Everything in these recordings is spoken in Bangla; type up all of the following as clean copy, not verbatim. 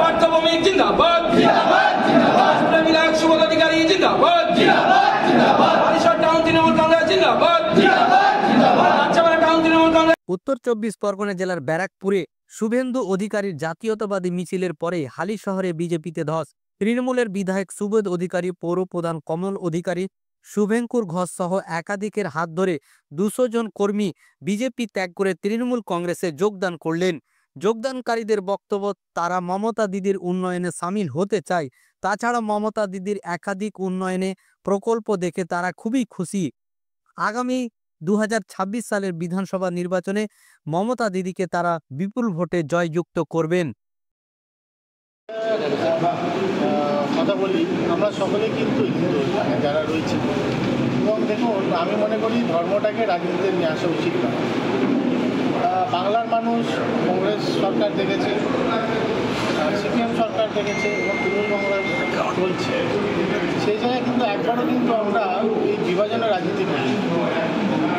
পার্থভূমি জিন্দাবাদ, বিধায়ক সুবোধ অধিকারী জিন্দাবাদ, বারিশাল টাউন তৃণমূল কংগ্রেস জিন্দাবাদ। উত্তর 24 পরগনা জেলার ব্যারাকপুরে শুভেন্দু অধিকারীর জাতীয়তাবাদী মিছিলের পরে হালি শহরে বিজেপিতে ধস। তৃণমূলের বিধায়ক সুবোধ অধিকারী, পৌর প্রধান কমল অধিকারী, শুভেঙ্কুর ঘোষ সহ একাধিকের হাত ধরে 200 জন কর্মী বিজেপি ত্যাগ করে তৃণমূল কংগ্রেসে যোগদান করলেন। যোগদানকারীদের বক্তব্য, তারা মমতা দিদির উন্নয়নে সামিল হতে চায়। তাছাড়া মমতা দিদির একাধিক উন্নয়নে প্রকল্প দেখে তারা খুবই খুশি। আগামী 2026 সালের বিধানসভা নির্বাচনে মমতা দিদিকে তারা বিপুল ভোটে জয়যুক্ত করবেন। কথা বলি, আমরা সকলে কিন্তু হিন্দু যারা রয়েছে, এবং দেখুন আমি মনে করি ধর্মটাকে রাজনীতিতে নিয়ে আসা উচিত না। বাংলার মানুষ কংগ্রেস সরকার দেখেছে, সিপিএম সরকার দেখেছে এবং তৃণমূল কংগ্রেস চলছে, সেই জায়গায় কিন্তু একবারও কিন্তু আমরা এই বিভাজনের রাজনীতি করি।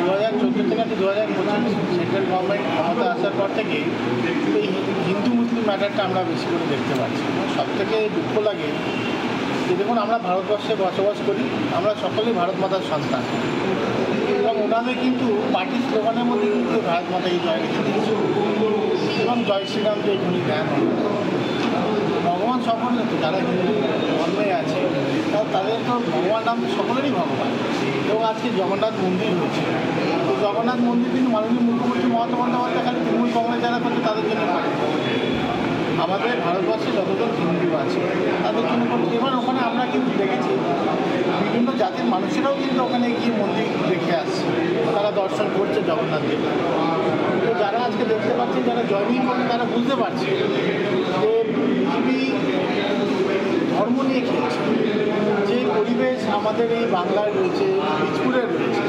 2014 থেকে 2025 সেন্ট্রাল গভর্নমেন্ট ক্ষমতা আসার পর থেকে এই হিন্দু মুসলিম ম্যাটারটা আমরা বেশি করে দেখতে পাচ্ছি। সব থেকে দুঃখ লাগে যে দেখুন আমরা ভারতবর্ষে বসবাস করি, আমরা সকলেই ভারত মাতার সন্তান, এবং ওনাদের কিন্তু পার্টির স্লোগানের মধ্যে কিন্তু ভারত মাতাকে জয় রেখে দিয়েছে এবং জয় শ্রীরাম যে ধ্বনি ধ্যান ভগবান সকলে তো যারা হিন্দু ধর্মে আছে তাদের তো ভগবান নাম সকলেরই ভগবান। এবং আজকে জগন্নাথ মন্দির হয়েছে, তো জগন্নাথ মন্দির কিন্তু মাননীয় মুখ্যমন্ত্রী মমতা বন্দ্যোপাধ্যায় খালি তৃণমূল কংগ্রেস যারা করছে তাদের জন্য আমাদের ভারতবর্ষে যতজন হিন্দু আছে তাদের জন্য করছে। এবার ওখানে আমরা কিন্তু দেখেছি বিভিন্ন জাতির মানুষেরাও কিন্তু ওখানে গিয়ে মন্দির দেখে আসছে, তারা দর্শন করছে জগন্নাথ দেব। তো যারা আজকে দেখতে পাচ্ছে, যারা জয়নিং করছে, তারা বুঝতে পারছে যে পৃথিবী ধর্ম নিয়ে খেলছে। যে পরিবেশ আমাদের এই বাংলায় রয়েছে, বীজপুরে রয়েছে,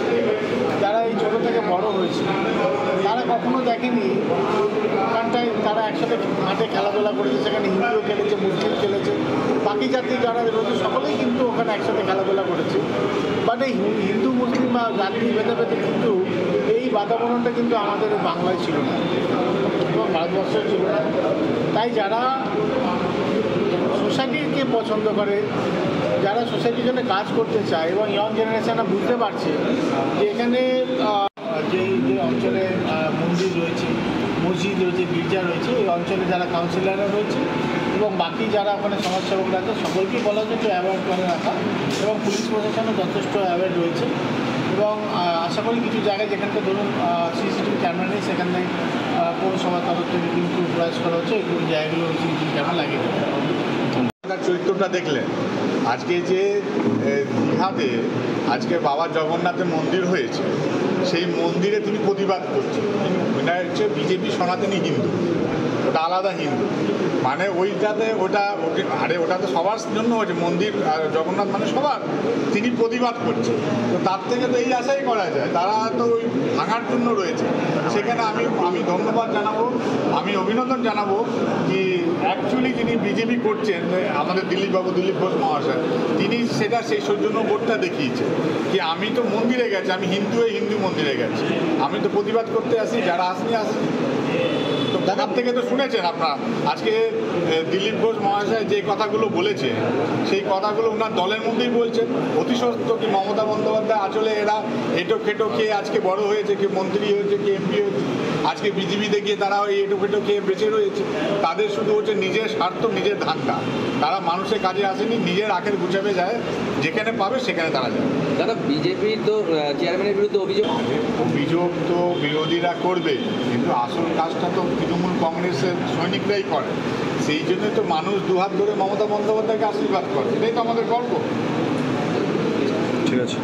যারা এই ছোটো থেকে বড় হয়েছে, তারা কখনো দেখেনি ওখানটায় তারা একসাথে মাঠে খেলাধুলা করেছে, সেখানে হিন্দুও খেলেছে, মুসলিম খেলেছে, বাকি জাতি যারা রয়েছে সকলেই কিন্তু ওখানে একসাথে খেলাধুলা করেছে। বাট এই হিন্দু মুসলিম বা জাতি ভেদে ভেদে কিন্তু এই বাতাবরণটা কিন্তু আমাদের বাংলায় ছিল না এবং ভারতবর্ষে ছিল না। তাই যারা সোসাইটিকে পছন্দ করে, যারা সোসাইটির জন্য কাজ করতে চায় এবং ইয়ং জেনারেশনরা বুঝতে পারছে যে এখানে যে অঞ্চলে মন্দির রয়েছে, মসজিদ রয়েছে, গির্জা রয়েছে, এই অঞ্চলে যারা কাউন্সিলররা রয়েছে এবং বাকি যারা ওখানে সমাজসেবকরা আছে সকলকেই বলা হচ্ছে অ্যাওয়ার্ড করে রাখা, এবং পুলিশ প্রশাসনও যথেষ্ট অ্যাওয়ার্ড রয়েছে। এবং আশা করি কিছু জায়গায় যেখানটা ধরুন সিসিটিভি ক্যামেরা নেই, সেখানে পৌরসভার তরফ থেকে কিন্তু প্রয়াস করা হচ্ছে এই জায়গাগুলো সিসিটিভি ক্যামেরা লাগিয়ে দেবে। চরিত্রটা দেখলেন আজকে যে দীঘাতে আজকে বাবা জগন্নাথের মন্দির হয়েছে, সেই মন্দিরে তিনি প্রতিবাদ করছেন। এটা হচ্ছে বিজেপি সনাতনী হিন্দু, ওটা আলাদা হিন্দু, মানে ওইটাতে ওটা তো সবার জন্য হয়েছে মন্দির, আর জগন্নাথ মানে সবার, তিনি প্রতিবাদ করছেন। তো তার থেকে তো এই আশাই করা যায় তারা তো ওই ভাঙার জন্য রয়েছে। সেখানে আমি ধন্যবাদ জানাবো, আমি অভিনন্দন জানাবো কি অ্যাকচুয়ালি যিনি বিজেপি করছেন আমাদের দিলীপ ঘোষ মহাশয়, তিনি সেটা সেই জন্য ভোটটা দেখিয়েছে কি আমি তো মন্দিরে গেছি, আমি হিন্দু মন্দিরে গেছি, আমি তো প্রতিবাদ করতে আসি, যারা আসেনি। তো দেখার থেকে তো শুনেছেন আপনারা আজকে দিলীপ ঘোষ মহাশয় যে কথাগুলো বলেছে, সেই কথাগুলো ওনার দলের মধ্যেই বলছেন। অতি সত্য কি মমতা বন্দ্যোপাধ্যায় আসলে এরা এটো খেটো খেয়ে আজকে বড় হয়েছে, কে মন্ত্রী হয়েছে, কে এমপি হয়েছে, আজকে বিজেপিতে গিয়ে তারা ওই এটো খেটো খেয়ে বেঁচে রয়েছে। তাদের শুধু হচ্ছে নিজের স্বার্থ, নিজের ধান্দা, তারা মানুষের কাজে আসেনি, নিজের আখের গুছাবে যায়, যেখানে পাবে সেখানে তারা যায়। দাদা বিজেপির তো চেয়ারম্যানের বিরুদ্ধে অভিযোগ তো বিরোধীরা করবে, কিন্তু আসল কাজটা তো তৃণমূল কংগ্রেসের সৈনিকরাই করে। সেই জন্যই তো মানুষ দুহাত ধরে মমতা বন্দ্যোপাধ্যায়কে আশীর্বাদ করে, এটাই তো আমাদের গর্ব। ঠিক আছে।